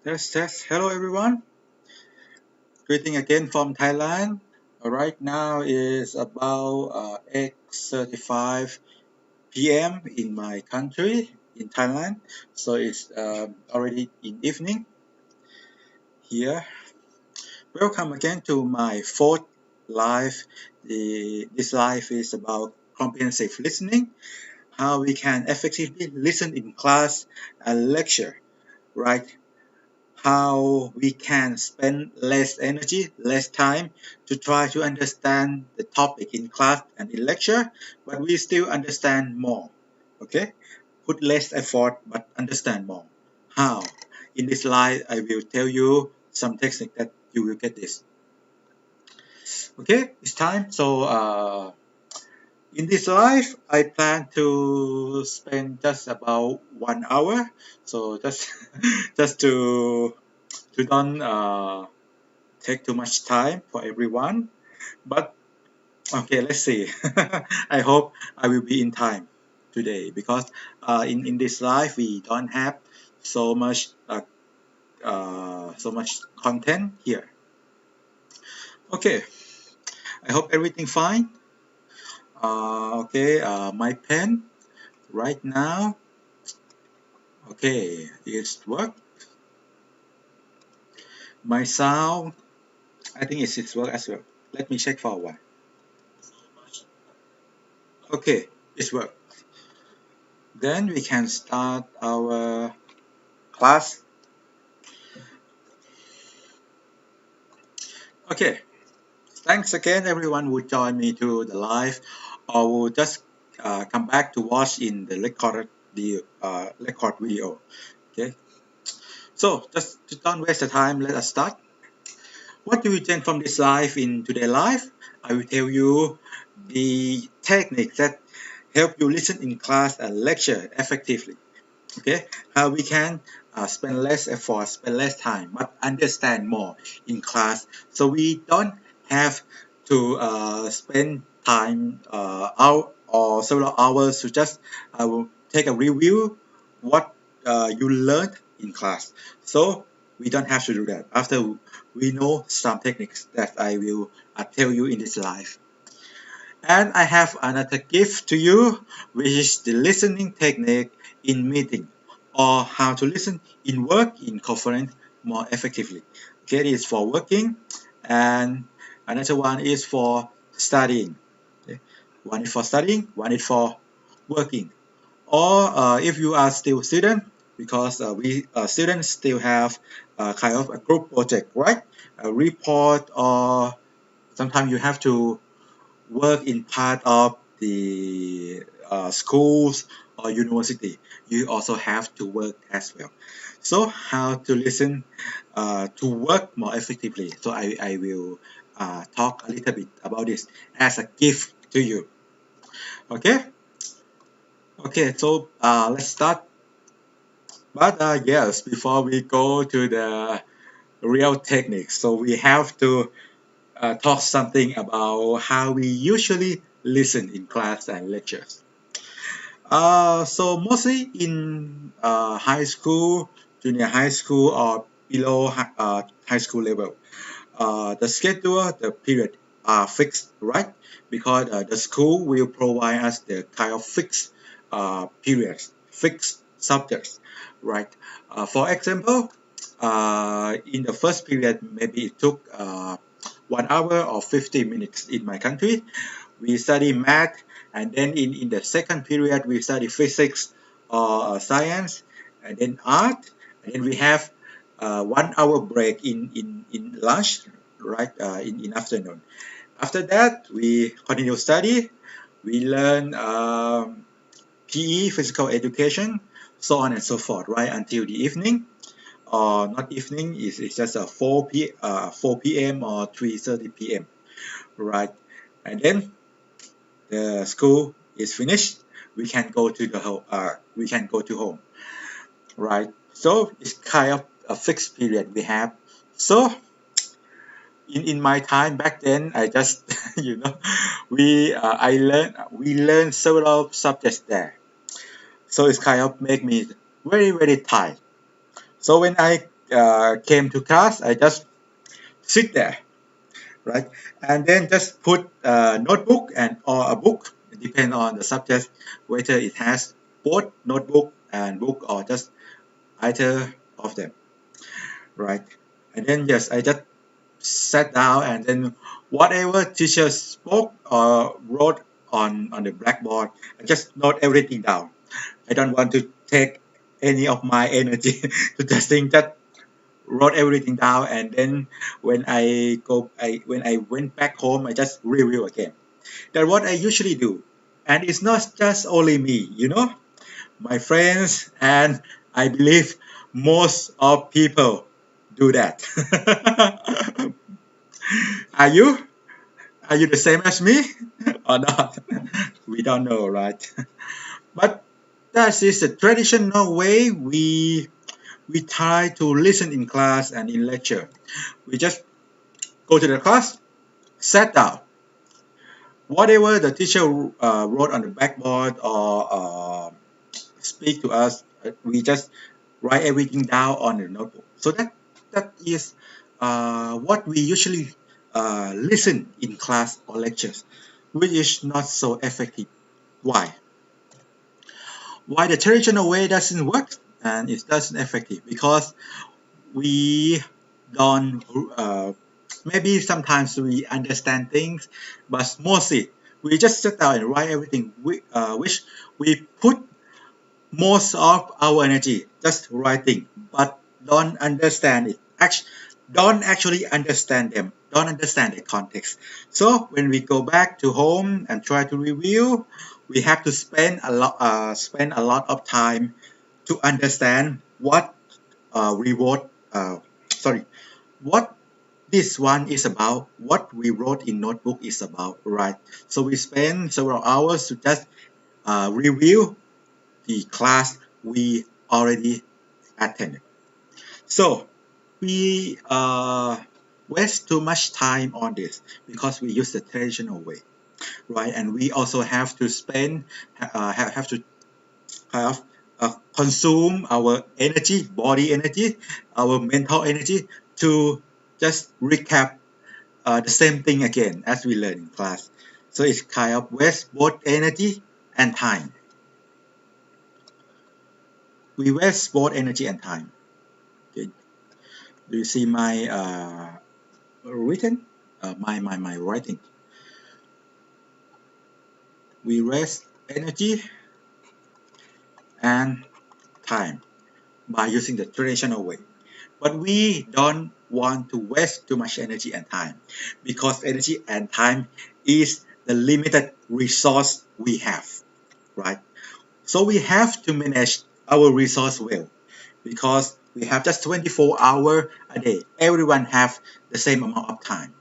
Test. Hello, everyone. Greeting again from Thailand. Right now is about 8:35 p.m. in my country, in Thailand. So it's already in evening here. Welcome again to my fourth live. This live is about comprehensive listening, how we can effectively listen in class and lecture, right? How we can spend less energy, less time to try to understand the topic in class and in lecture, but we still understand more. Okay? Put less effort but understand more. How? In this slide, I will tell you some technique that you will get this. Okay, it's time. So in this live, I plan to spend just about 1 hour. So just just to don't take too much time for everyone. But okay, let's see. I hope I will be in time today because in this life we don't have so much so much content here. Okay, I hope everything fine. Okay, my pen right now. Okay, it's work. My sound, I think it's work as well. Let me check for a while. Okay, it's work. Then we can start our class. Okay, thanks again everyone who joined me to the live or will just come back to watch in the record video. Okay, so just to don't waste the time, let us start. What do we learn from this live in today live? I will tell you the techniques that help you listen in class and lecture effectively. Okay, how we can spend less effort, spend less time, but understand more in class, so we don't have to spend time out or several hours to just take a review what you learned in class. So we don't have to do that after we know some techniques that I will tell you in this live. And I have another gift to you, which is the listening technique in meeting, or how to listen in work in conference more effectively. Okay, it is for working, and another one is for studying. Okay. One is for studying, one is for working. Or if you are still a student, because we students still have kind of a group project, right? A report, or sometimes you have to work in part of the schools or university, you also have to work as well. So how to listen to work more effectively? So I will talk a little bit about this as a gift to you. Okay. Okay. So let's start. But yes, before we go to the real techniques, so we have to talk something about how we usually listen in class and lectures. So mostly in high school, junior high school, or below high school level, the schedule, the period are fixed, right? Because the school will provide us the kind of fixed periods, fixed subjects, right? For example, in the first period, maybe it took 1 hour or 50 minutes in my country. We study math, and then in the second period we study physics or science, and then art, and then we have 1 hour break in lunch, right, in afternoon. After that we continue study. We learn PE, physical education, so on and so forth, right, until the evening, or not evening, it's just a 4 p.m. or 3:30 p.m., right? And then the school is finished, we can go to the home. We can go to home, right? So it's kind of a fixed period we have. So in my time back then, I just we learned several subjects there. So it's kind of make me very tired. So when I came to class, I just sit there, right? And then just put a notebook and or a book, depend on the subject, whether it has both notebook and book or just either of them, right? And then yes, I just sat down and then whatever teacher spoke or wrote on the blackboard, I just note everything down. I don't want to take any of my energy to just think that wrote everything down and then when I went back home I just review again. That's what I usually do. And it's not just only me, my friends and I believe most of people do that. Are you? Are you the same as me or not? We don't know, right? But that is the traditional way we try to listen in class and in lecture. We just go to the class, sit down. Whatever the teacher wrote on the blackboard or speak to us, we just write everything down on the notebook. So that is what we usually listen in class or lectures, which is not so effective. Why? Why the traditional way doesn't work and it doesn't effective? Because we don't maybe sometimes we understand things, but mostly we just sit down and write everything which we put most of our energy just writing, but don't understand it. Don't actually understand them. Don't understand the context. So when we go back to home and try to review, we have to spend a lot of time to understand what we wrote. Sorry, what this one is about, what we wrote in notebook is about, right? So we spend several hours to just review the class we already attended. So we waste too much time on this because we use the traditional way, right? And we also have to spend, have to have consume our energy, body energy, our mental energy to just recap the same thing again as we learn in class. So it's kind of waste both energy and time. We waste both energy and time. Okay. Do you see my written? My writing. We waste energy and time by using the traditional way. But we don't want to waste too much energy and time because energy and time is the limited resource we have, right? So we have to manage our resource well because we have just 24 hours a day. Everyone have the same amount of time.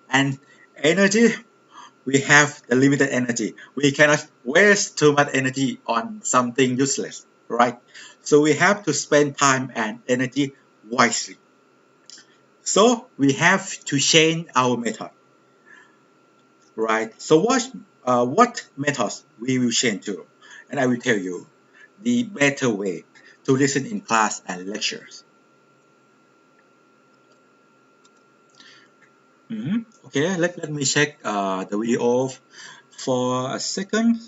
And energy, we have the limited energy. We cannot waste too much energy on something useless, right? So we have to spend time and energy wisely. So we have to change our method, right? So what methods we will change to? And I will tell you the better way to listen in class and lectures. Okay, let me check the video for a second.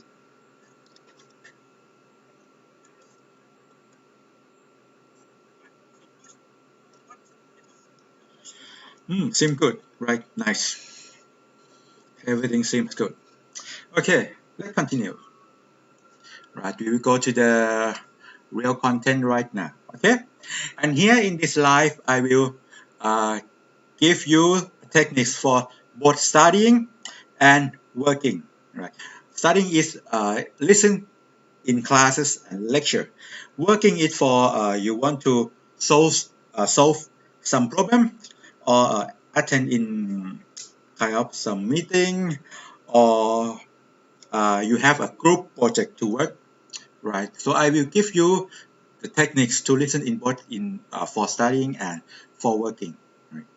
Seems good, right? Nice. Everything seems good. Okay, let's continue. Right, we will go to the real content right now. Okay, and here in this live, I will uh, give you techniques for both studying and working. Right, studying is listen in classes and lecture. Working is for you want to solve some problem or attend in kind of some meeting or you have a group project to work, right? So I will give you the techniques to listen in both in for studying and for working. Right?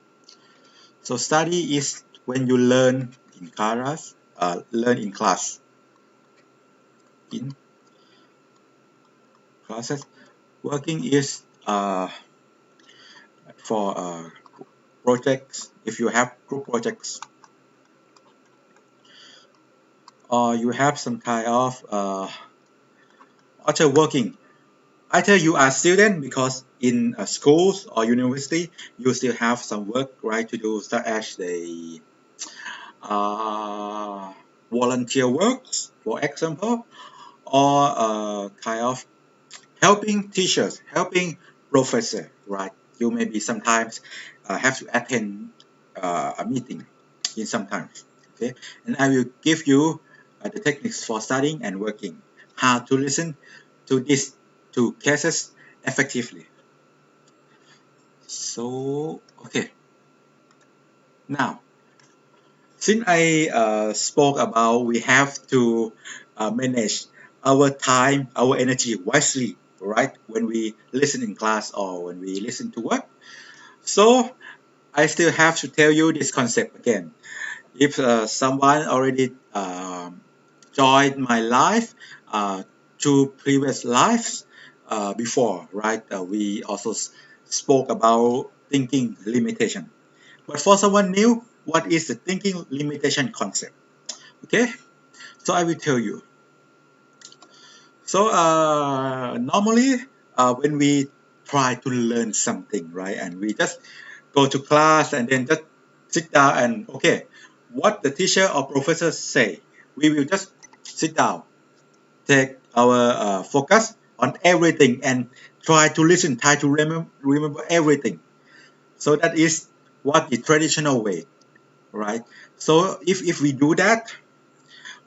So study is when you learn in class, in classes. Working is for projects, if you have group projects, or you have some kind of other working. Either you are student because in schools or university you still have some work right to do, such as the uh, volunteer works, for example, or kind of helping teachers, helping professor, right? You maybe sometimes have to attend a meeting in sometimes, okay? And I will give you the techniques for studying and working, how to listen to these two cases effectively. So, okay, now, since I spoke about we have to manage our time, our energy wisely, right? When we listen in class or when we listen to work. So I still have to tell you this concept again. If someone already joined my life to previous lives before, right? We also spoke about thinking limitation. But for someone new, what is the thinking limitation concept? Okay, so I will tell you. So normally when we try to learn something, right, and we just go to class and then just sit down and okay, what the teacher or professor say, we will just sit down, take our focus on everything and try to listen, try to remember everything. So that is what the traditional way, right? So if we do that,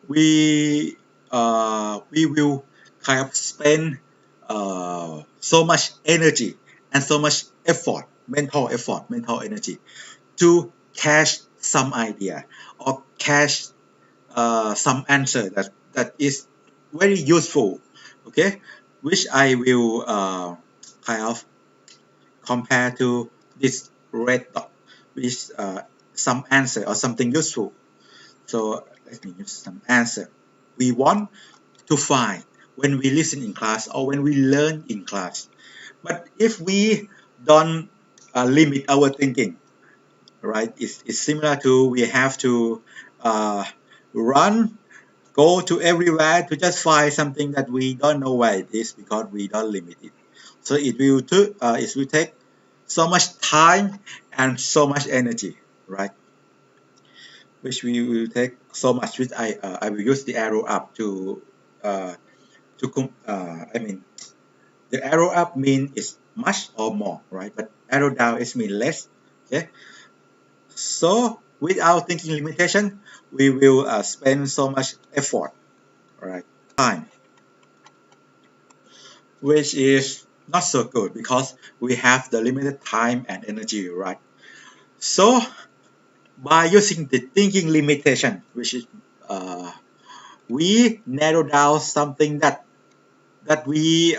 we will kind of spend so much energy and so much effort, mental energy to catch some idea or catch some answer that is very useful, okay, which I will kind of compare to this red dot, which is some answer or something useful. So let me use some answer we want to find when we listen in class or when we learn in class. But if we don't limit our thinking, right, it's similar to we have to uh, run, go to everywhere to just find something that we don't know where it is because we don't limit it. So it will take so much time and so much energy, right? Which we will take so much. Which I will use the arrow up uh, I mean the arrow up mean is much or more, right? But arrow down is mean less. Okay. So without thinking limitation, we will spend so much effort, right? Time, which is not so good because we have the limited time and energy, right? So by using the thinking limitation, which is we narrow down something that that we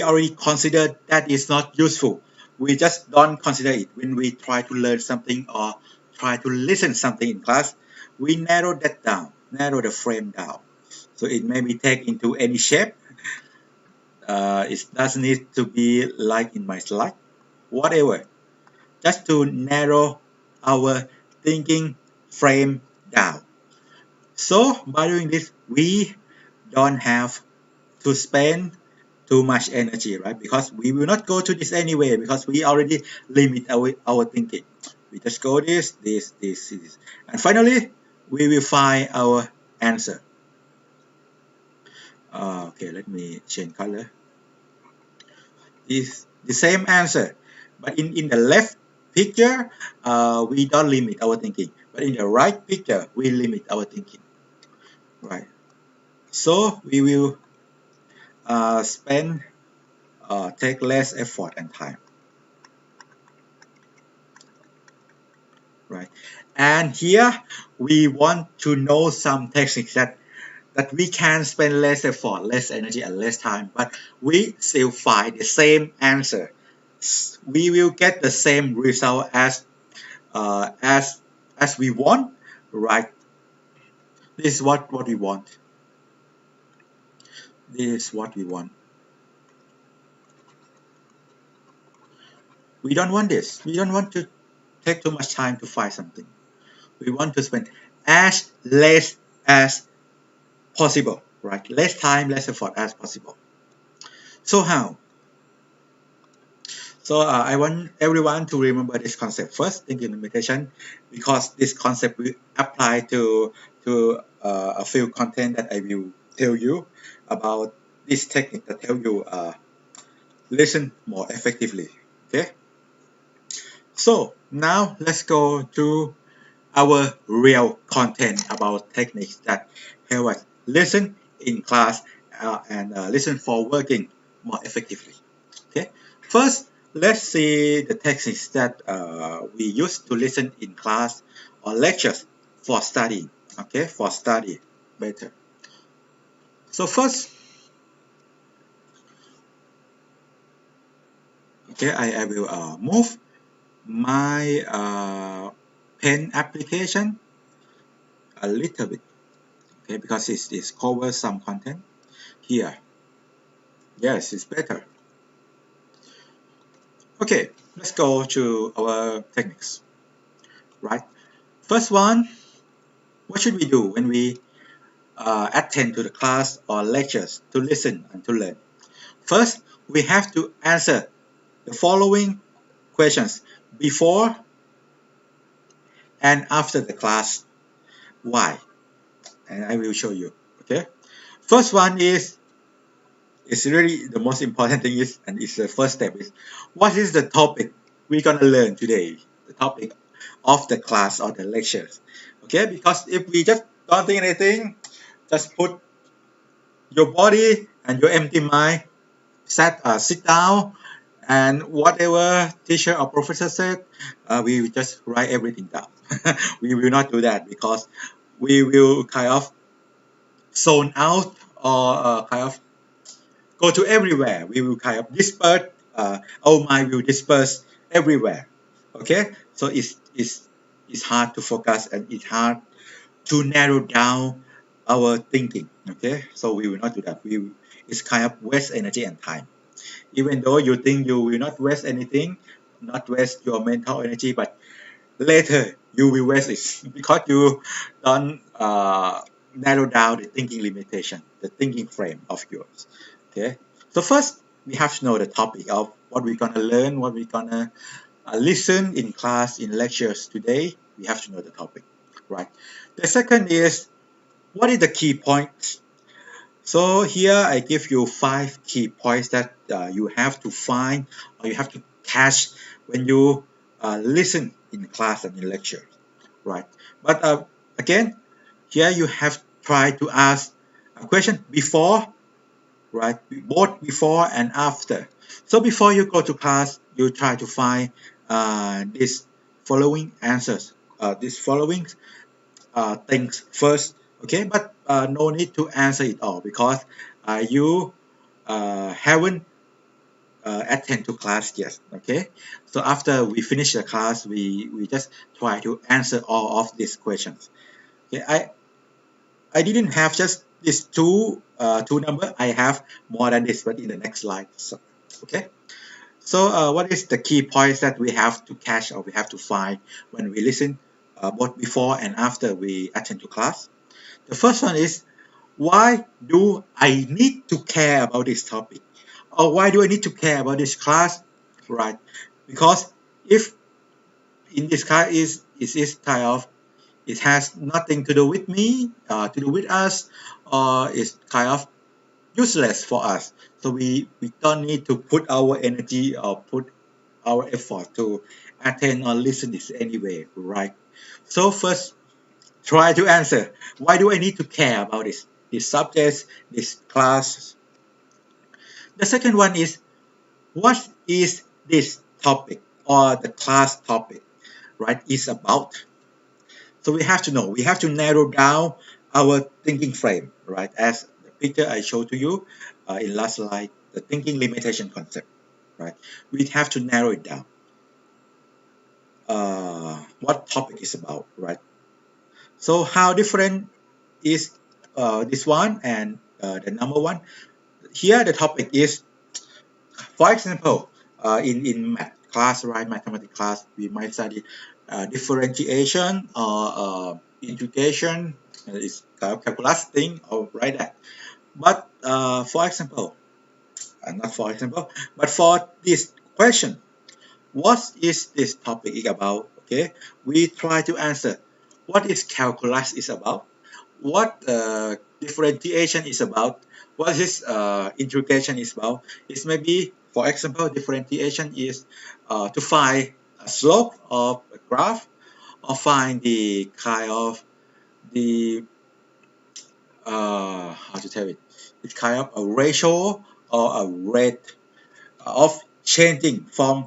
already consider that is not useful. We just don't consider it when we try to learn something or try to listen something in class. We narrow that down, narrow the frame down. So it may be taken into any shape. It doesn't need to be like in my slide, whatever. Just to narrow our thinking frame down. So by doing this, we don't have to spend too much energy, right? Because we will not go to this anyway because we already limit our thinking. We just go this. And finally, we will find our answer. Okay, let me change color. Is the same answer, but in the left picture, we don't limit our thinking. But in the right picture, we limit our thinking, right? So we will spend take less effort and time, right? And here we want to know some techniques that we can spend less effort, less energy, and less time, but we still find the same answer. We will get the same result uh, as as we want, right? This is what we want. This is what we want. We don't want this. We don't want to take too much time to find something. We want to spend as less as possible, right? Less time, less effort as possible. So how? So I want everyone to remember this concept first, thinking limitation, because this concept will apply to a few content that I will tell you about this technique that help you listen more effectively. Okay. So now let's go to our real content about techniques that help us listen in class and listen for working more effectively. Okay, first let's see the techniques that we use to listen in class or lectures for studying. Okay, for study better. So first, okay, I will move my pen application a little bit. Okay, because it covers some content here. Yes, it's better. Okay, let's go to our techniques. Right. First one, what should we do when we attend to the class or lectures to listen and to learn? First, we have to answer the following questions before and after the class. Why? And I will show you. Okay. First one is it's really the most important thing is, and it's the first step is, what is the topic we're gonna learn today? The topic of the class or the lectures. Okay, because if we just don't think anything, just put your body and your empty mind, sit down, and whatever teacher or professor said, we will just write everything down. We will not do that because we will kind of zone out or kind of go to everywhere. We will kind of disperse. Our mind will disperse everywhere. Okay, so it's hard to focus and it's hard to narrow down our thinking. Okay, so we will not do that. It's kind of waste energy and time. Even though you think you will not waste anything, not waste your mental energy, but later you will waste it because you don't narrow down the thinking limitation, the thinking frame of yours. Okay, so first we have to know the topic of what we're gonna learn, what we're gonna listen in class, in lectures today. We have to know the topic, right? The second is what is the key points. So here I give you 5 key points that you have to find or you have to catch when you listen in class and in lecture, right? But again, here you have tried to ask a question before, right? Both before and after. So before you go to class, you try to find these following answers, these following things first, okay? But no need to answer it all because you haven't attend to class yet, okay? So after we finish the class, we just try to answer all of these questions. Okay, I didn't have just these two number. I have more than this, but in the next slide. So, okay. So what is the key points that we have to catch or we have to find when we listen both before and after we attend to class? The first one is, why do I need to care about this topic? Or why do I need to care about this class? Right. Because if in this class is kind of it has nothing to do with me, to do with us, or it's kind of useless for us. So we don't need to put our energy or put our effort to attend or listen this anyway, right? So first, try to answer. Why do I need to care about this subject, this class? The second one is, what is this topic or the class topic, right? Is about. So we have to know. We have to narrow down our thinking frame, right? As the picture I showed to you in last slide, the thinking limitation concept, right? We have to narrow it down. What topic is about, right? So how different is this one and the number one? Here the topic is, for example, in math. class, right? Mathematics class, we might study differentiation or integration. It's calculus thing, or right that. But for example, not for example, but for this question, what is this topic about? Okay, we try to answer what is calculus is about, what differentiation is about, what is integration is about. It's maybe, for example, differentiation is to find a slope of a graph, or find the kind of the how to tell it, it's kind of a ratio or a rate of changing from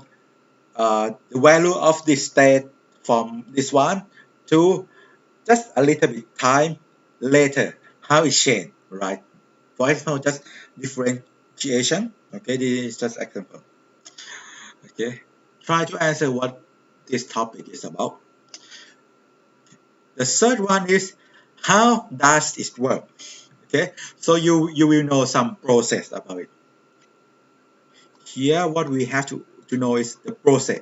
the value of this state from this one to just a little bit time later, how it changed, right? For example, just differentiation. Okay, this is just example. Okay, try to answer what this topic is about. The third one is how does it work? Okay, so you will know some process about it. Here, what we have to know is the process,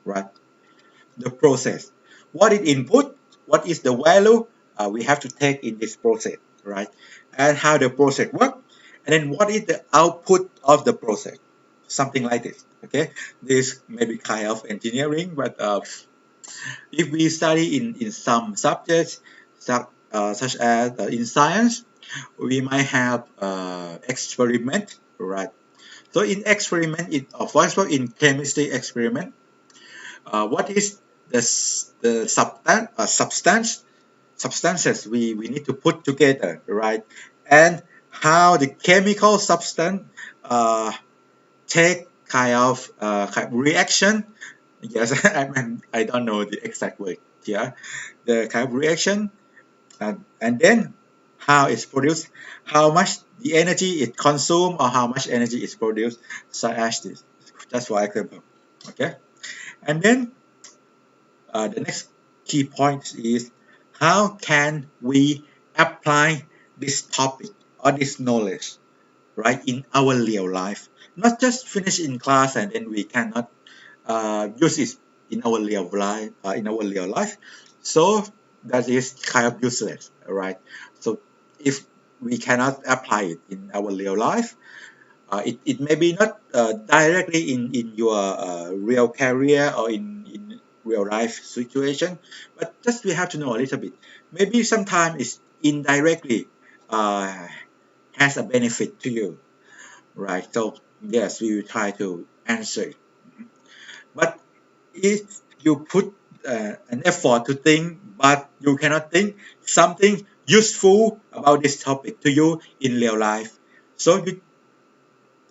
right? The process. What is input? What is the value we have to take in this process, right? And how the process works. And then what is the output of the process? Something like this, okay? This may be kind of engineering, but if we study in some subjects, such as in science, we might have experiment, right? So in experiment, for example, in chemistry experiment, what is the substances we need to put together, right? And how the chemical substance uh, take kind of reaction. Yes, I don't know the exact word here. The kind of reaction, and then how it's produced, how much the energy it consumed, or how much energy is produced, such as this. Just for example, okay. And then the next key point is how can we apply this topic or this knowledge, right, in our real life, not just finish in class and then we cannot use it in our real life. So that is kind of useless, right? So if we cannot apply it in our real life, it may be not directly in your real career or in real life situation, but just we have to know a little bit. Maybe sometimes it's indirectly uh, has a benefit to you, right? So yes, we will try to answer it. But if you put an effort to think, but you cannot think something useful about this topic to you in real life, so you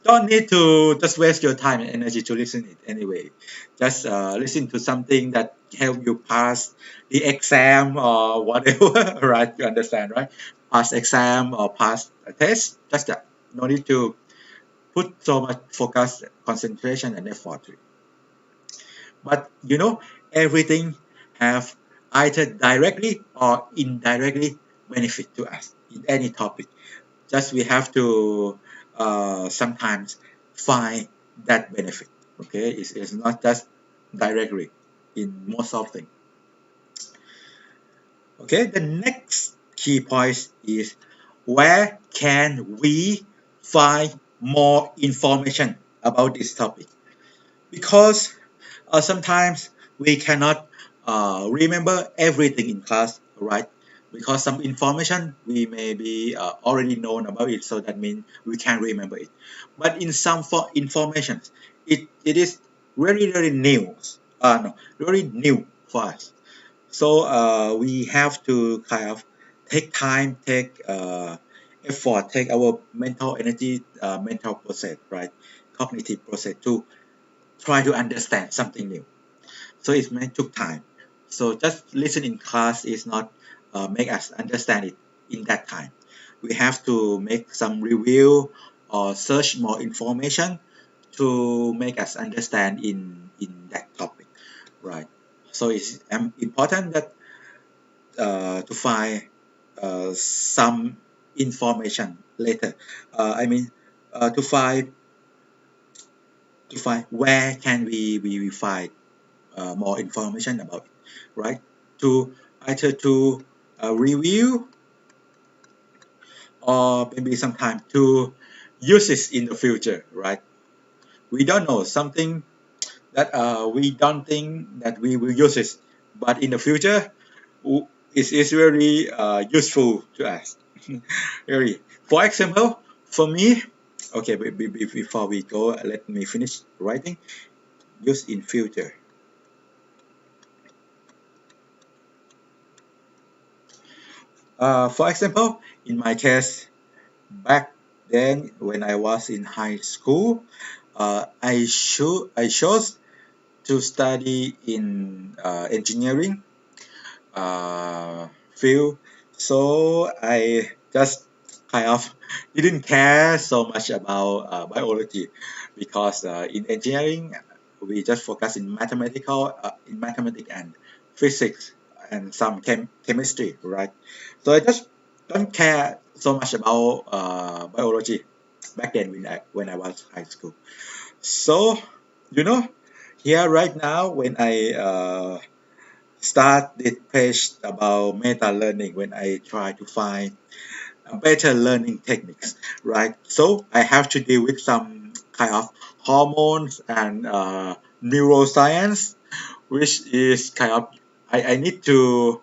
don't need to just waste your time and energy to listen it anyway. Just listen to something that help you pass the exam or whatever, right? You understand, right? Pass exam or pass a test. Just that. No need to put so much focus, concentration, and effort to it. But everything have either directly or indirectly benefit to us in any topic. Just we have to sometimes find that benefit. Okay, it's not just directly in most of things. Okay, the next key point is where can we find more information about this topic? Because sometimes we cannot remember everything in class, right? Because some information we may be already known about it, so that means we can remember it. But in some information, it is really really new. No, really new for us. So we have to kind of take time, take effort, take our mental energy, mental process, right? Cognitive process to try to understand something new. So it may took time. So just listen in class is not make us understand it in that time. We have to make some review or search more information to make us understand in that topic, right? So it's important that to find some information later. I mean, to find to find where can we find more information about it, right? To either to review or maybe sometime to use it in the future, right? We don't know something that we don't think that we will use it, but in the future it is very useful to us. Really. For example, for me, okay, before we go, let me finish writing. Use in future. For example, in my case, back then when I was in high school, I chose to study in engineering field. So I just kind of didn't care so much about biology because in engineering we just focus in mathematics and physics and some chemistry, right? So I just don't care so much about biology back then when I was high school. So you know, here right now when I start this page about meta learning, when I try to find better learning techniques, right? So I have to deal with some kind of hormones and neuroscience, which is kind of I need to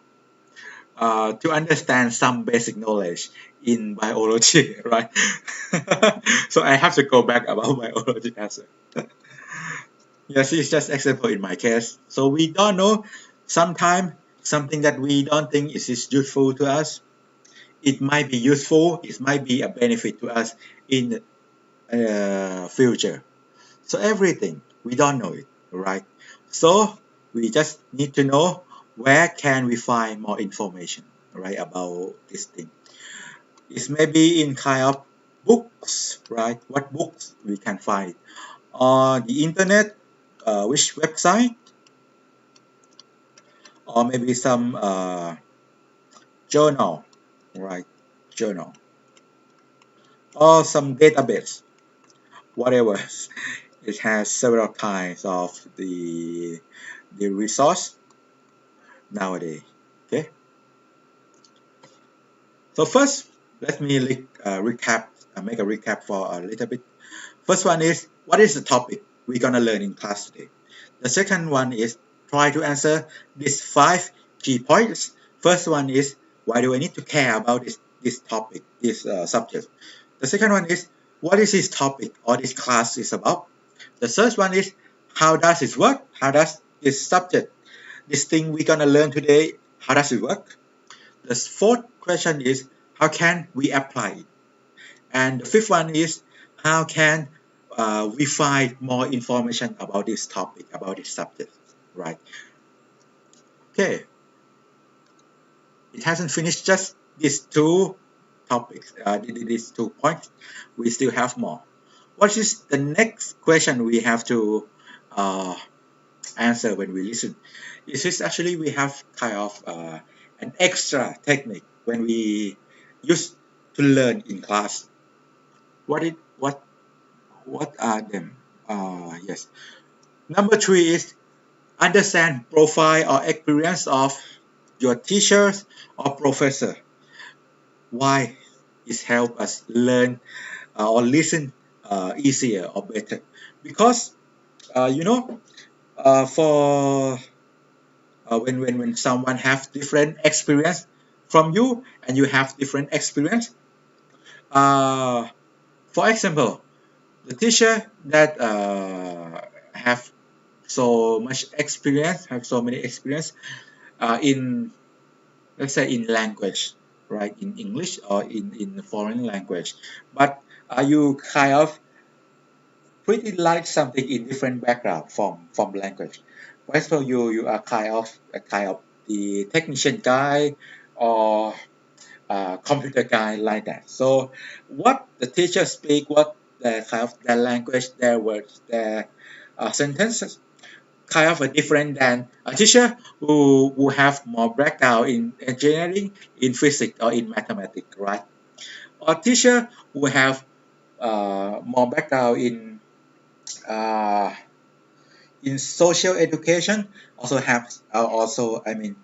understand some basic knowledge in biology, right? So I have to go back about biology as well. Yes, it's just example in my case. So we don't know. Sometimes something that we don't think is useful to us, it might be useful. It might be a benefit to us in the future. So everything we don't know it, right? So we just need to know where can we find more information, right, about this thing. It's maybe in kind of books, right? What books we can find on the internet, which website, or maybe some journal, right? Journal, or some database, whatever. It has several kinds of the resource nowadays. Okay. So first, let me recap. Make a recap for a little bit. First one is what is the topic we're gonna learn in class today. The second one is try to answer these 5 key points. First one is why do I need to care about this topic, this subject. The second one is what is this topic or this class is about. The third one is how does it work? How does this subject, this thing we're gonna learn today, how does it work? The fourth question is how can we apply it? And the fifth one is how can we find more information about this topic, about this subject, right? Okay, it hasn't finished just these 2 topics, these 2 points. We still have more. What is the next question we have to uh, answer when we listen? Is this actually we have kind of an extra technique when we use to learn in class. What it what are them? Yes. Number 3 is understand profile or experience of your teachers or professor. Why it help us learn or listen easier or better? Because you know, for when someone have different experience from you and you have different experience. Uh, for example, the teacher that have so much experience, have so many experience in, let's say, in language, right, in English or in foreign language, but you kind of pretty like something in different background from language. For example, you are kind of the technician guy or computer guy like that. So what the teacher speak, what the kind of their language, their words, their sentences, kind of a different than a teacher who have more background in engineering, in physics or in mathematics, right? Or teacher who have more background in uh, in social education also have also I mean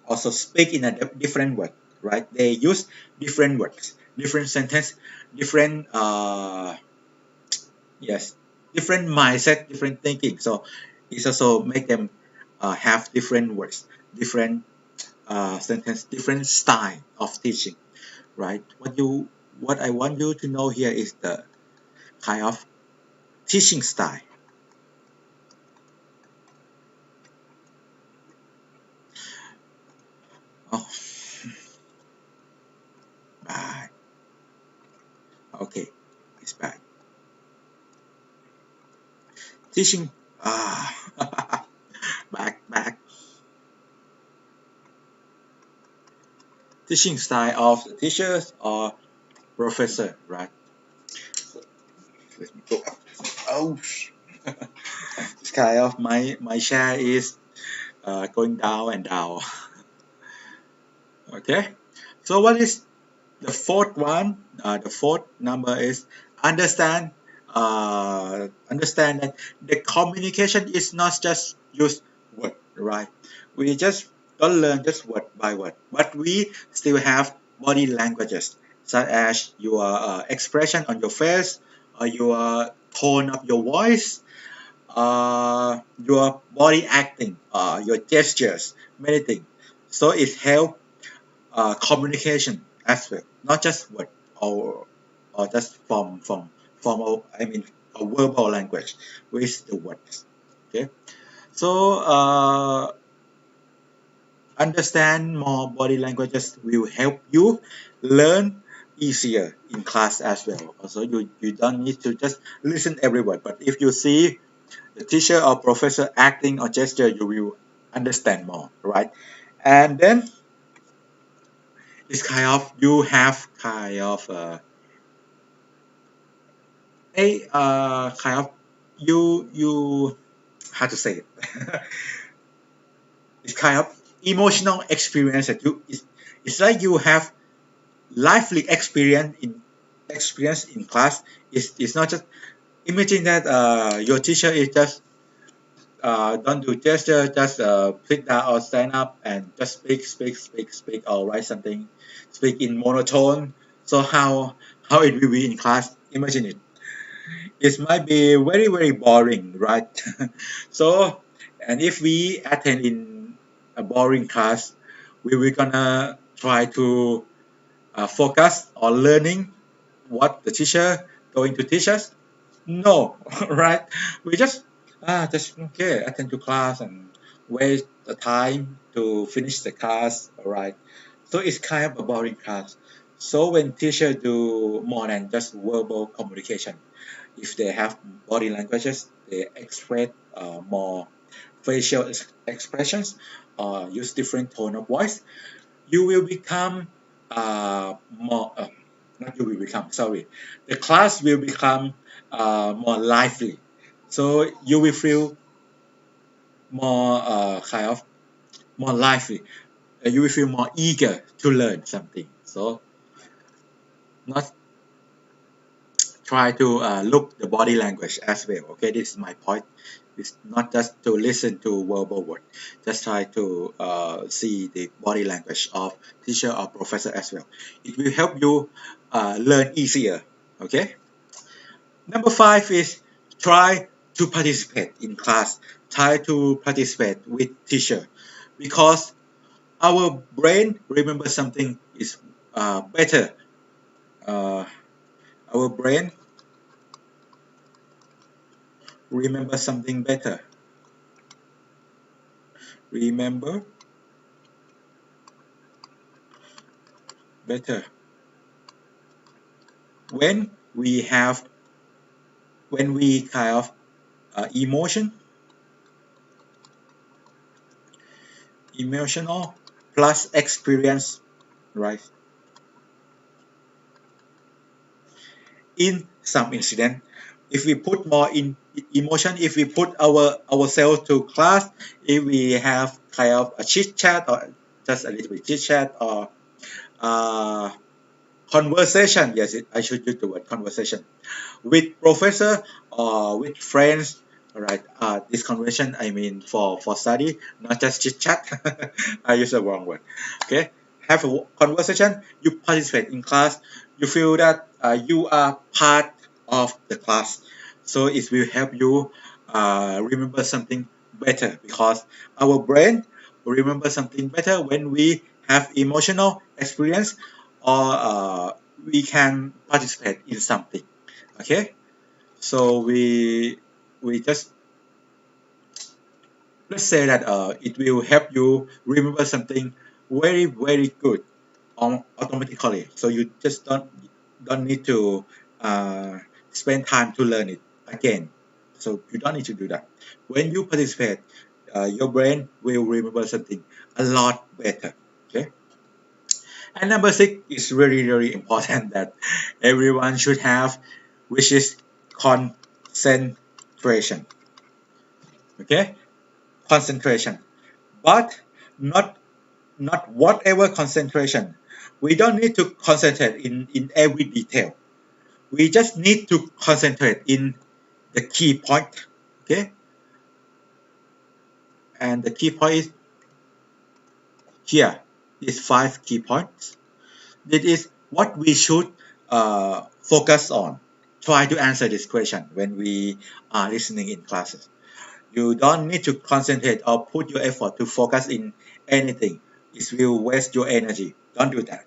also speak in a different word, right? They use different words, different sentence, different yes, different mindset, different thinking. So it's also make them have different words, different sentence, different style of teaching, right? What I want you to know here is the kind of teaching style. Oh, bye. Okay, it's back. Teaching. Ah, back. Teaching style of the teachers or professor, right? So let me go up. Oh, it's kind of my chair is going down and down. Okay. So what is the fourth one? The fourth number is understand. Understand that the communication is not just use word, right? We just don't learn just word by word, but we still have body languages such as your expression on your face, or your tone of your voice, your body acting, your gestures, many things. So it helps communication as well, not just word or just from formal. I mean, a verbal language with the words. Okay, so understand more body languages will help you learn easier in class as well. Also, you don't need to just listen every word, but if you see the teacher or professor acting or gesture, you will understand more, right? And then it's kind of you have kind of a kind of you how to say it. It's kind of emotional experience that it's like you have lively experience in class. It's not just imagine that your teacher is just don't do gesture, just sit down or stand up and just speak, or write something, speak in monotone. So how it will be in class? Imagine it. It might be very boring, right? So, and if we attend in a boring class, we will gonna try to focus on learning what the teacher going to teach us. No, right? We just okay attend to class and waste the time to finish the class. All right, so it's kind of a boring class. So when teacher do more than just verbal communication, if they have body languages, they express more facial expressions, use different tone of voice, you will become more not you will become sorry, the class will become more lively, so you will feel more kind of more lively. You will feel more eager to learn something, so not try to look the body language as well. Okay, this is my point. It's not just to listen to verbal word, just try to see the body language of teacher or professor as well. It will help you learn easier. Okay. Number five is try to participate in class. Try to participate with teacher, because our brain remember something is better. Uh, our brain remember something better. Remember better when we have when we kind of emotional plus experience, right? In some incident, if we put more in emotion, if we put ourselves to class, if we have kind of a chit chat or just a little bit chit chat or uh, conversation, yes, I should use the word conversation with professor or with friends. All right, this conversation, I mean, for study, not just chit chat. I use the wrong word. Okay, have a conversation. You participate in class. You feel that you are part of the class, so it will help you remember something better, because our brain will remember something better when we have emotional experience, or we can participate in something. Okay, so we just, let's say that it will help you remember something very good automatically. So you just don't need to uh, spend time to learn it again. So you don't need to do that. When you participate, your brain will remember something a lot better. Okay. And number six is really important that everyone should have, which is concentration. Okay, concentration, but not not whatever concentration. We don't need to concentrate in every detail. We just need to concentrate in the key point. Okay, and the key point is here. Is five key points. This is what we should focus on. Try to answer this question when we are listening in classes. You don't need to concentrate or put your effort to focus in anything. It will waste your energy. Don't do that.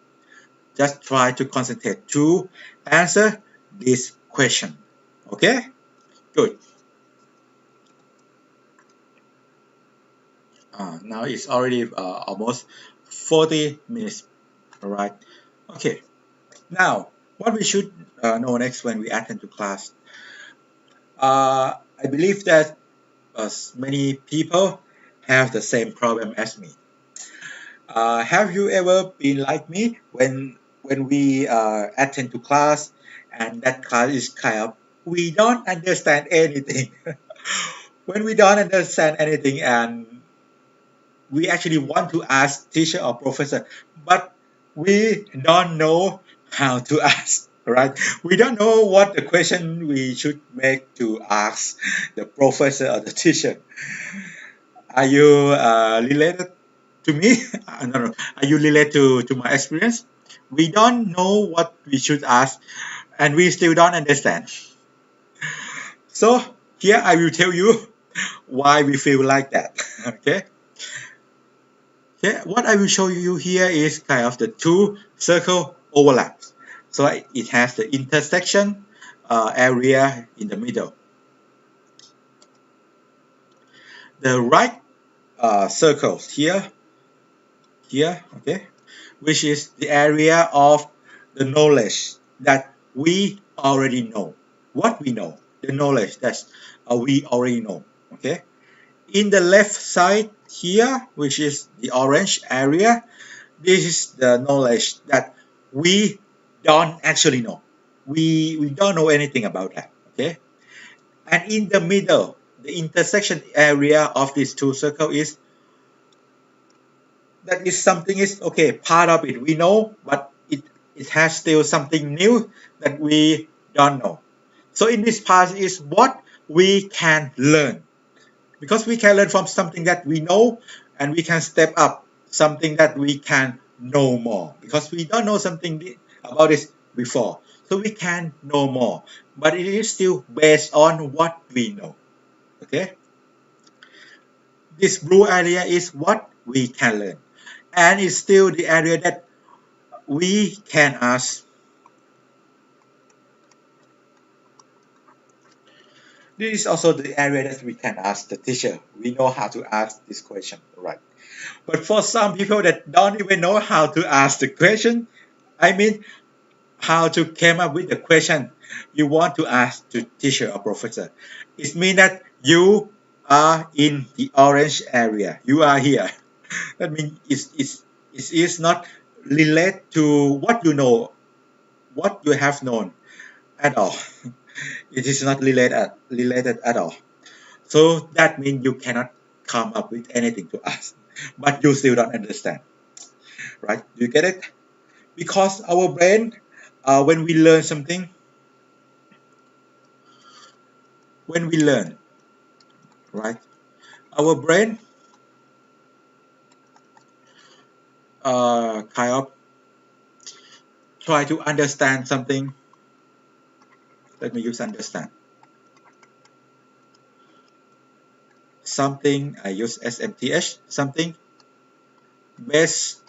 Just try to concentrate to answer this question. Okay? Good. Now it's already almost 40 minutes. All right. Okay. Now, what we should know next when we attend to class. I believe that many people have the same problem as me. Have you ever been like me when we attend to class, and that class is kind of, we don't understand anything. When we don't understand anything and we actually want to ask teacher or professor, but we don't know how to ask, right? We don't know what the question we should make to ask the professor or the teacher. Are you related to me? No, no. Are you related to my experience? We don't know what we should ask, and we still don't understand. So here I will tell you why we feel like that. Okay. Okay. What I will show you here is kind of the two circle overlaps. So it has the intersection area in the middle. The right circles here, okay, which is the area of the knowledge that we already know. What we know, the knowledge that we already know. Okay. In the left side here, which is the orange area, this is the knowledge that we don't actually know. We don't know anything about that. Okay. And in the middle, the intersection area of these two circles is, that is something is okay, part of it we know, but it has still something new that we don't know. So in this part is what we can learn, because we can learn from something that we know, and we can step up something that we can know more, because we don't know something about this before, so we can know more, but it is still based on what we know. Okay, this blue area is what we can learn, and it's still the area that we can ask. This is also the area that we can ask the teacher. We know how to ask this question, right? But for some people that don't even know how to ask the question, I mean, how to come up with the question you want to ask to teacher or professor, it means that you are in the orange area. You are here. That means it is not related to what you know, what you have known at all. It is not related at all. So that means you cannot come up with anything to ask, but you still don't understand, right? Do you get it? Because our brain, when we learn something, when we learn, right? Our brain kind of try to understand something. Let me use understand. Something, I use SMTH, something based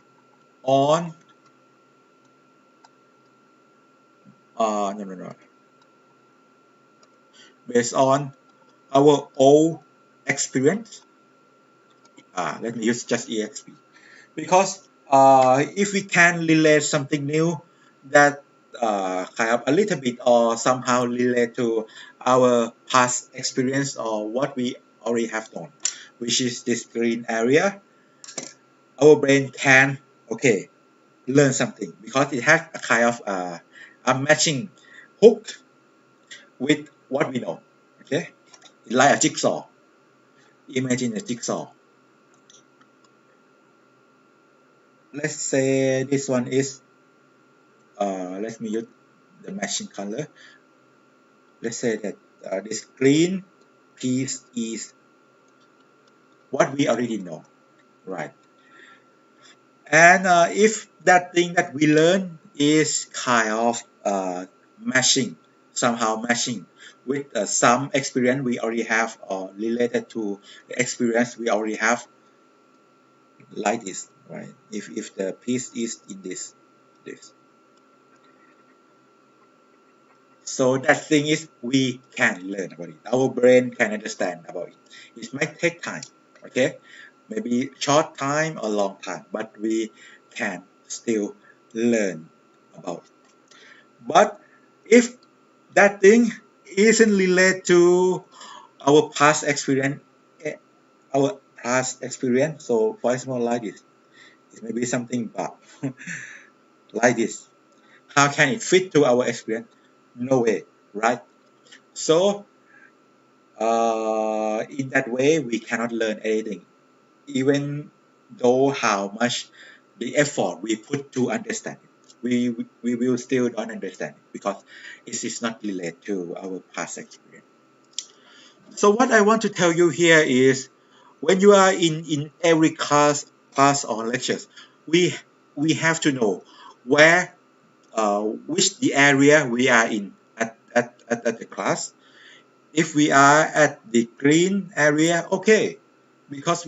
on, no, based on our old experience. Let me use just EXP. Because if we can relate something new that kind of a little bit or somehow relate to our past experience or what we already have done, which is this green area, our brain can, okay, learn something because it has a kind of a matching hook with what we know. Okay, like a jigsaw. Imagine a jigsaw. Let's say this one is let me use the matching color. Let's say that this green piece is what we already know, right? And if that thing that we learn is kind of matching, somehow matching with some experience we already have or related to the experience we already have, like this, right? If the piece is in this. So that thing is we can learn about it. Our brain can understand about it. It might take time, okay? Maybe short time or long time, but we can still learn about it. But if that thing isn't related to our past experience, eh, our past experience, so for example like this, it may be something bad, like this. How can it fit to our experience? No way, right? So in that way, we cannot learn anything, even though how much the effort we put to understand it. We will still don't understand it because it is not related to our past experience. So what I want to tell you here is when you are in every class or lectures, we we have to know where which the area we are in at the class. If we are at the green area, okay, because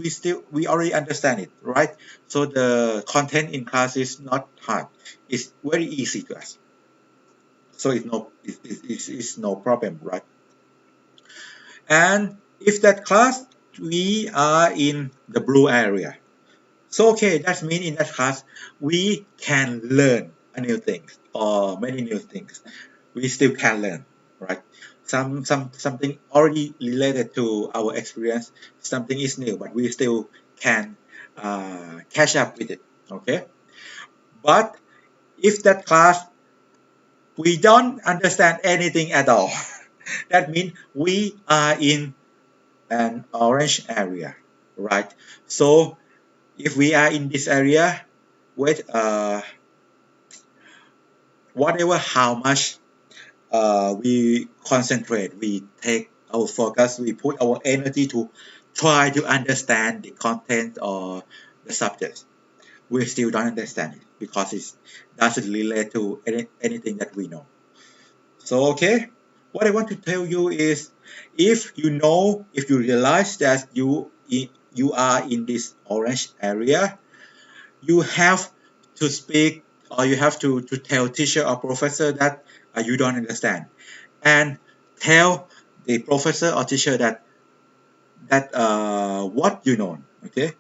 we already understand it, right? So the content in class is not hard. It's very easy to us. So it's no problem, right? And if that class we are in the blue area, so okay, that means in that class we can learn a new things or many new things. We still can learn, right? Something already related to our experience, something is new, but we still can catch up with it. Okay, but if that class we don't understand anything at all, that means we are in an orange area, right? So if we are in this area, with whatever how much we concentrate, we take our focus, we put our energy to try to understand the content or the subject. We still don't understand it because it doesn't relate to anything that we know. So, okay, what I want to tell you is if you know, if you realize that you are in this orange area, you have to speak or you have to tell teacher or professor that you don't understand and tell the professor or teacher that what you know. Okay,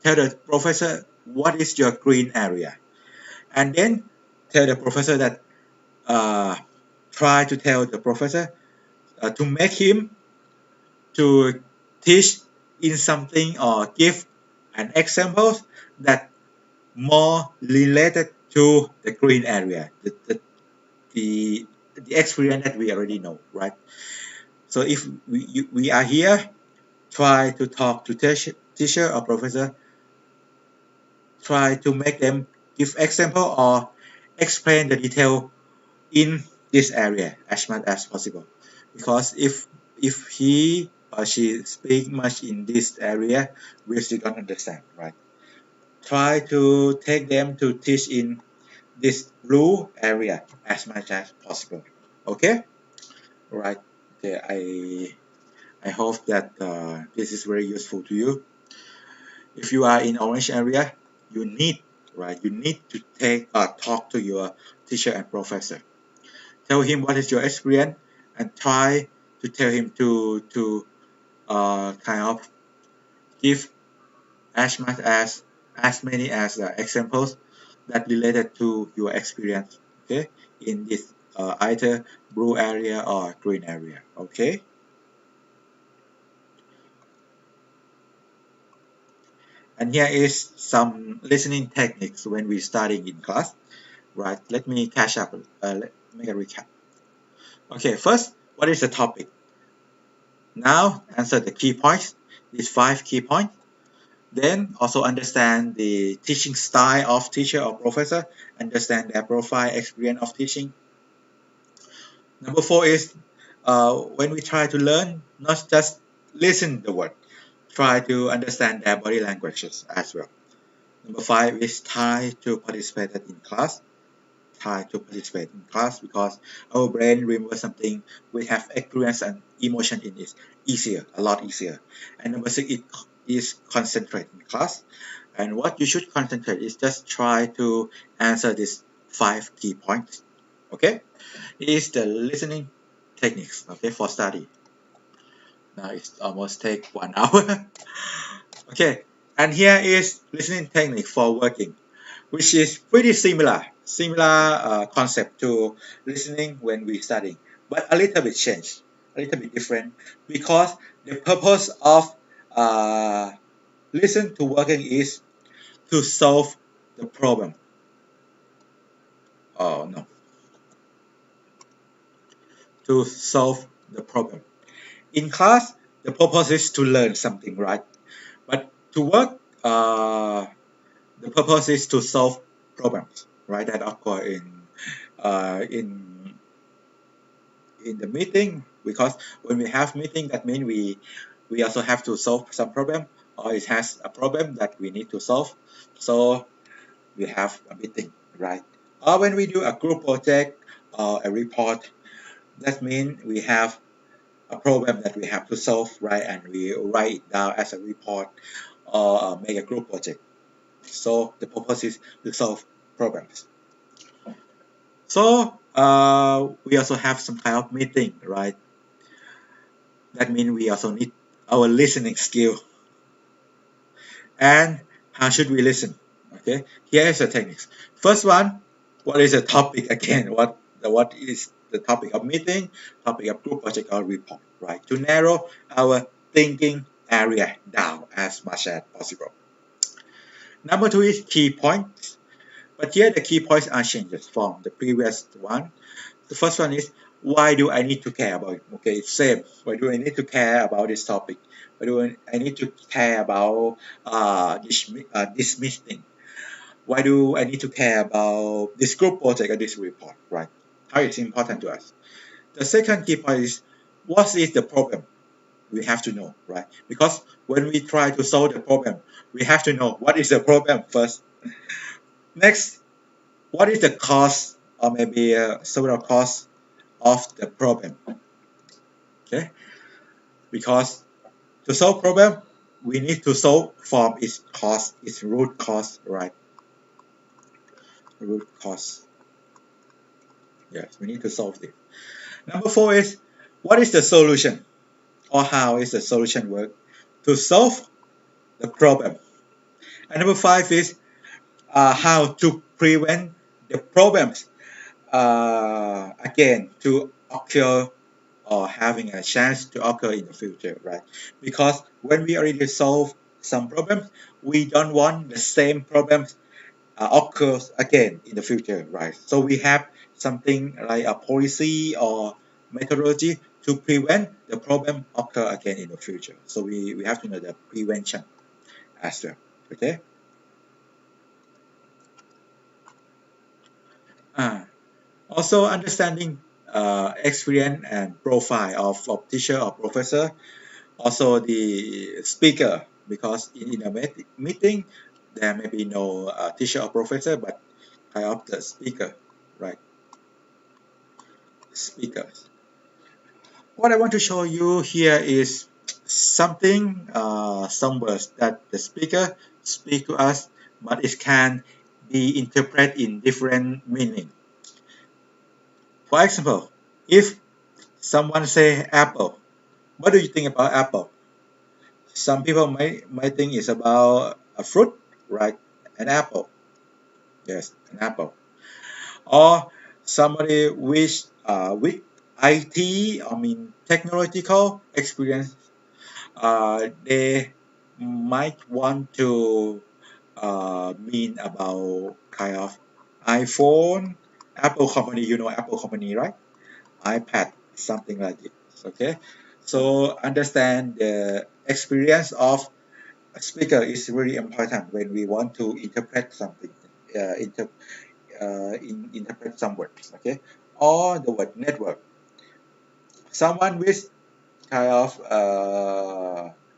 tell the professor what is your green area, and then tell the professor that uh, try to tell the professor to make him to teach in something or give an example that more related to the green area, the, the experience that we already know, right? So if we are here, try to talk to teacher or professor, try to make them give example or explain the detail in this area as much as possible. Because if if he or she speak much in this area, we still don't understand, right? Try to take them to teach in this blue area as much as possible. Okay, right? Okay, I hope that this is very useful to you. If you are in orange area, you need, right? You need to talk to your teacher and professor. Tell him what is your experience and try to tell him to kind of give as much as many as examples that related to your experience, okay, in this either blue area or green area. Okay, and here is some listening techniques when we studying in class, right? Let me catch up. Let make a recap. Okay, first, what is the topic? Now answer the key points, these 5 key points. Then also understand the teaching style of teacher or professor, understand their profile, experience of teaching. Number 4 is when we try to learn, not just listen the word, try to understand their body languages as well. Number 5 is try to participate in class. Try to participate in class because our brain remembers something we have experience and emotion in it easier, a lot easier. And number 6 is concentrate in class. And what you should concentrate is just try to answer these 5 key points. Okay, it is the listening techniques. Okay, for study. Now it's almost take 1 hour. Okay, and here is listening technique for working, which is pretty similar concept to listening when we studying, but a little bit changed, a little bit different, because the purpose of uh, listen to working is to solve the problem. Oh no, to solve the problem. In class, the purpose is to learn something, right? But to work, the purpose is to solve problems, right? That occur uh, in in the meeting, because when we have meeting, that means we also have to solve some problem, or it has a problem that we need to solve. So we have a meeting, right? Or when we do a group project or a report, that means we have a problem that we have to solve, right? And we write it down as a report or make a group project. So the purpose is to solve problems. So we also have some kind of meeting, right? That means we also need our listening skill. And how should we listen? Okay, here is the techniques. First one, what is the topic again? What is the topic of meeting, topic of group project or report, right? To narrow our thinking area down as much as possible. Number 2 is key points. But here the key points are changes from the previous one. The first one is, why do I need to care about it? Okay, it's same. Why do I need to care about this topic? Why do I need to care about this meeting? Why do I need to care about this group project or this report, right? How it's important to us. The second key point is, what is the problem? We have to know, right? Because when we try to solve the problem, we have to know what is the problem first. Next, what is the cause or maybe several cause of the problem? Okay, because to solve problem, we need to solve from its cause, its root cause, right? Root cause. Yes, we need to solve it. Number 4 is, what is the solution, or how is the solution work to solve the problem? And number 5 is how to prevent the problems again to occur or having a chance to occur in the future, right? Because when we already solve some problems, we don't want the same problems occurs again in the future, right? So we have something like a policy or methodology to prevent the problem occur again in the future. So we have to know the prevention as well. Okay. Uh, Also understanding experience and profile of teacher or professor, also the speaker, because in a meeting there may be no teacher or professor, but kind of the speaker, right? Speakers. What I want to show you here is something, some words that the speaker speak to us, but it can be interpreted in different meaning. For example, if someone say apple, what do you think about apple? Some people might think it's about a fruit, right? An apple. Yes, an apple. Or somebody with IT, I mean technological experience, they might want to mean about kind of iPhone, Apple company, you know Apple company, right? iPad, something like this. Okay, so understand the experience of a speaker is really important when we want to interpret something, interpret some words. Okay, or the word network. Someone with kind of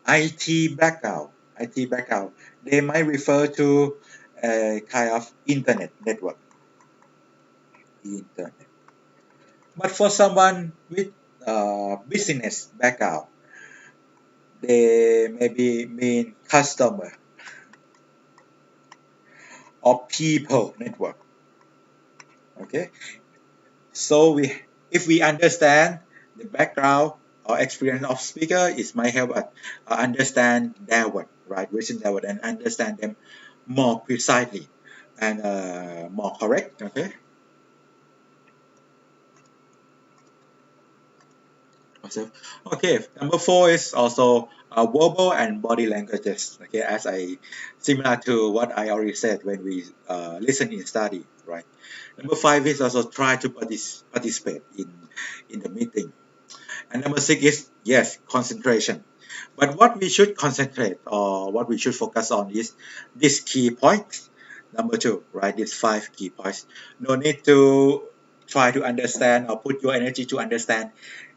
IT background, IT background, they might refer to a kind of internet network, internet. But for someone with business background, they maybe mean customer or people network. Okay, so if we understand the background or experience of speaker, it might help us understand their word, right? Listen their word and understand them more precisely and more correct. Okay. So, okay. Number 4 is also verbal and body languages. Okay, as I similar to what I already said when we listen in study, right? Number 5 is also try to participate in the meeting. And number 6 is yes, concentration. But what we should concentrate or what we should focus on is this key points. Number 2, right? These 5 key points. No need to try to understand or put your energy to understand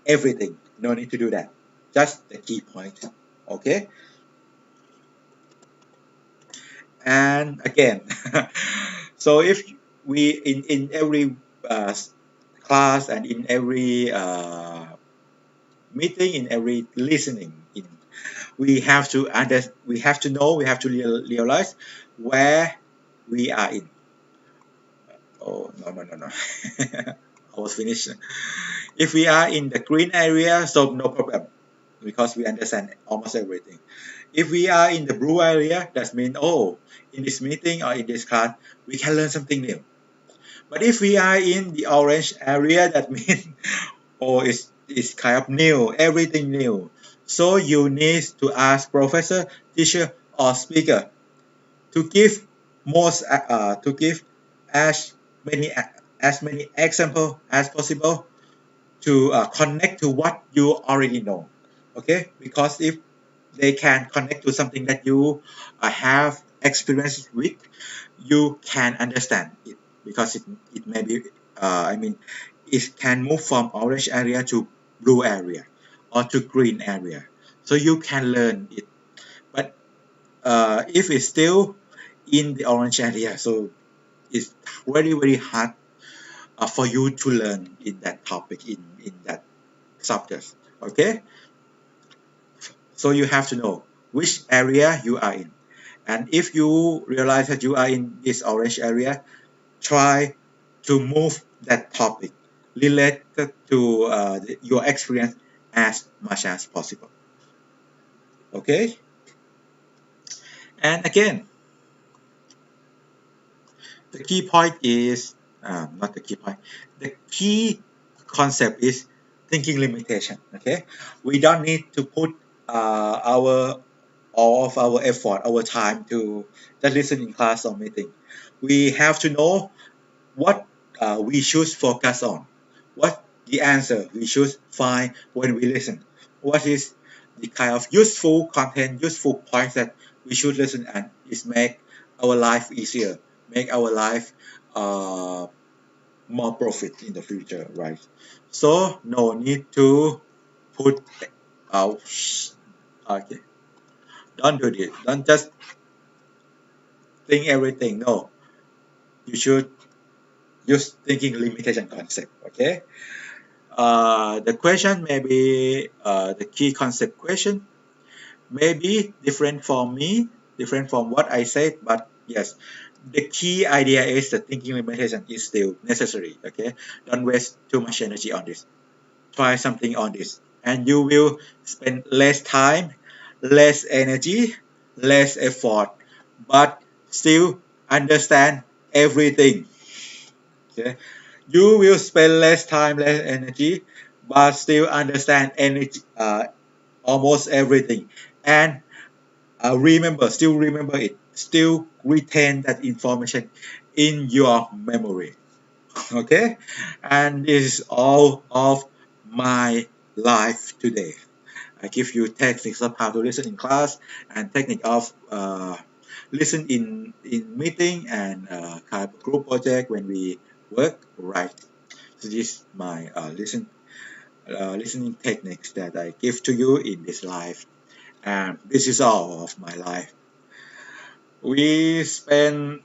everything. No need to do that. Just the key points. Okay. And again, so if we in every class and in every meeting, in every listening, we have to we have to know, we have to realize where we are in. Oh no. I was finished. If we are in the green area, so no problem because we understand almost everything. If we are in the blue area, that means oh, in this meeting or in this class, we can learn something new. But if we are in the orange area, that means oh, it's kind of new, everything new. So you need to ask professor, teacher, or speaker to give to give as many as many example as possible to connect to what you already know. Okay, because if they can connect to something that you have experience with, you can understand it because it may be I mean it can move from orange area to blue area or to green area, so you can learn it. But if it's still in the orange area, so it's very hard for you to learn in that topic, in that subject. Okay, so you have to know which area you are in, and if you realize that you are in this orange area, try to move that topic related to your experience as much as possible. Okay, and again, the key point is not the key point. The key concept is thinking limitation. Okay, we don't need to put our all of our effort, our time to just listen in class or meeting. We have to know what we should focus on, what the answer we should find when we listen, what is the kind of useful content, useful points that we should listen and is make our life easier, make our life uh, more profit in the future, right? So no need to put out. Okay, don't do this. Don't just think everything. No, you should use thinking limitation concept. Okay. The question may be the key concept question may be different from me, different from what I said, but yes, the key idea is the thinking limitation is still necessary. Okay, don't waste too much energy on this. Try something on this, and you will spend less time, less energy, less effort, but still understand everything. Okay, you will spend less time, less energy, but still understand energy, almost everything, and still remember it, still retain that information in your memory. Okay, and this is all of my life today. I give you techniques of how to listen in class and technique of listen in meeting and kind of group project when we work, right? So this is my listening techniques that I give to you in this life, and this is all of my life. We spend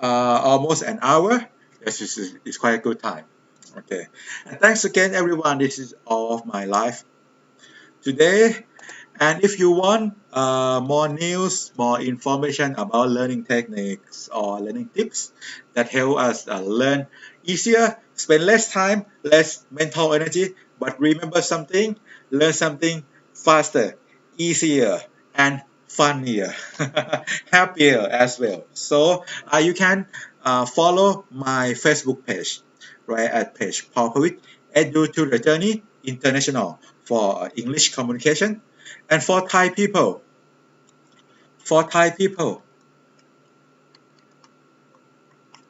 almost an hour. This is quite a good time. Okay, and thanks again, everyone. This is all of my life today. And if you want more news, more information about learning techniques or learning tips that help us learn easier, spend less time, less mental energy, but remember something, learn something faster, easier, and funnier, happier as well. So you can follow my Facebook page, right, at page Paulpawit, Edu to the Journey International for English communication. And for Thai people,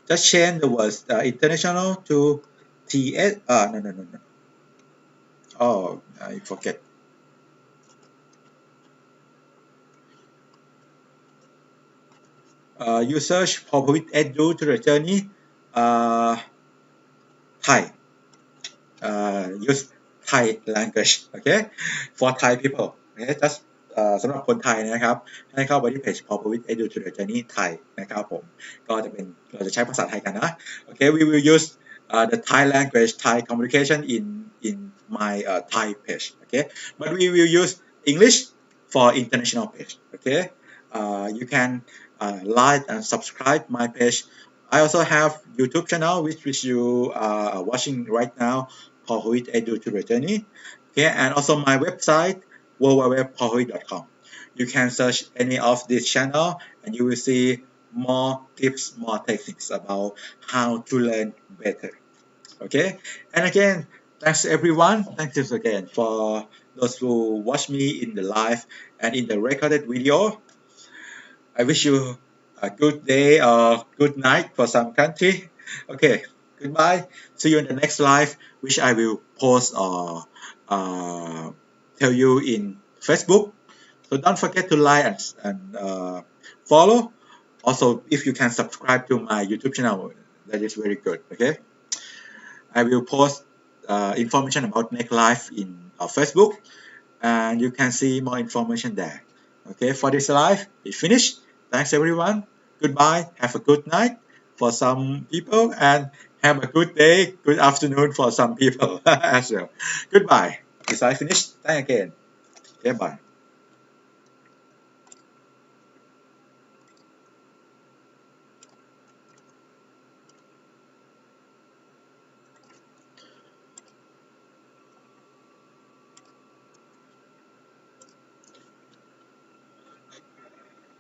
just change the words international to TS. No, no, no, no. Oh, I forget. You search for with Edu to the journey. Uh, Thai. Use Thai language โอเค for Thai people โอเค just สำหรับคนไทยนะครับให้เข้าไปที่เพจ Paulpawit Edu to the Journey Thai นะครับผมก็จะเป็นเราจะใช้ภาษาไทยกันนะโอเค we will use the Thai language Thai communication in my Thai page okay but we will use English for international page okay you can like and subscribe my page I also have YouTube channel which you are watching right now Paulpawit Edu to the Journey. Okay, and also my website www.paulpawit.com. You can search any of this channel and you will see more tips, more techniques about how to learn better. Okay, and again, thanks everyone. Thank you again for those who watch me in the live and in the recorded video. I wish you a good day or good night for some country. Okay, goodbye. See you in the next live, which I will post or tell you in Facebook. So don't forget to like and follow. Also, if you can subscribe to my YouTube channel, that is very good. Okay, I will post information about next live in Facebook, and you can see more information there. Okay, for this live, it's finished. Thanks everyone. Goodbye. Have a good night for some people and have a good day, good afternoon for some people as well. Goodbye. Is I finished? Thank again. Okay, bye.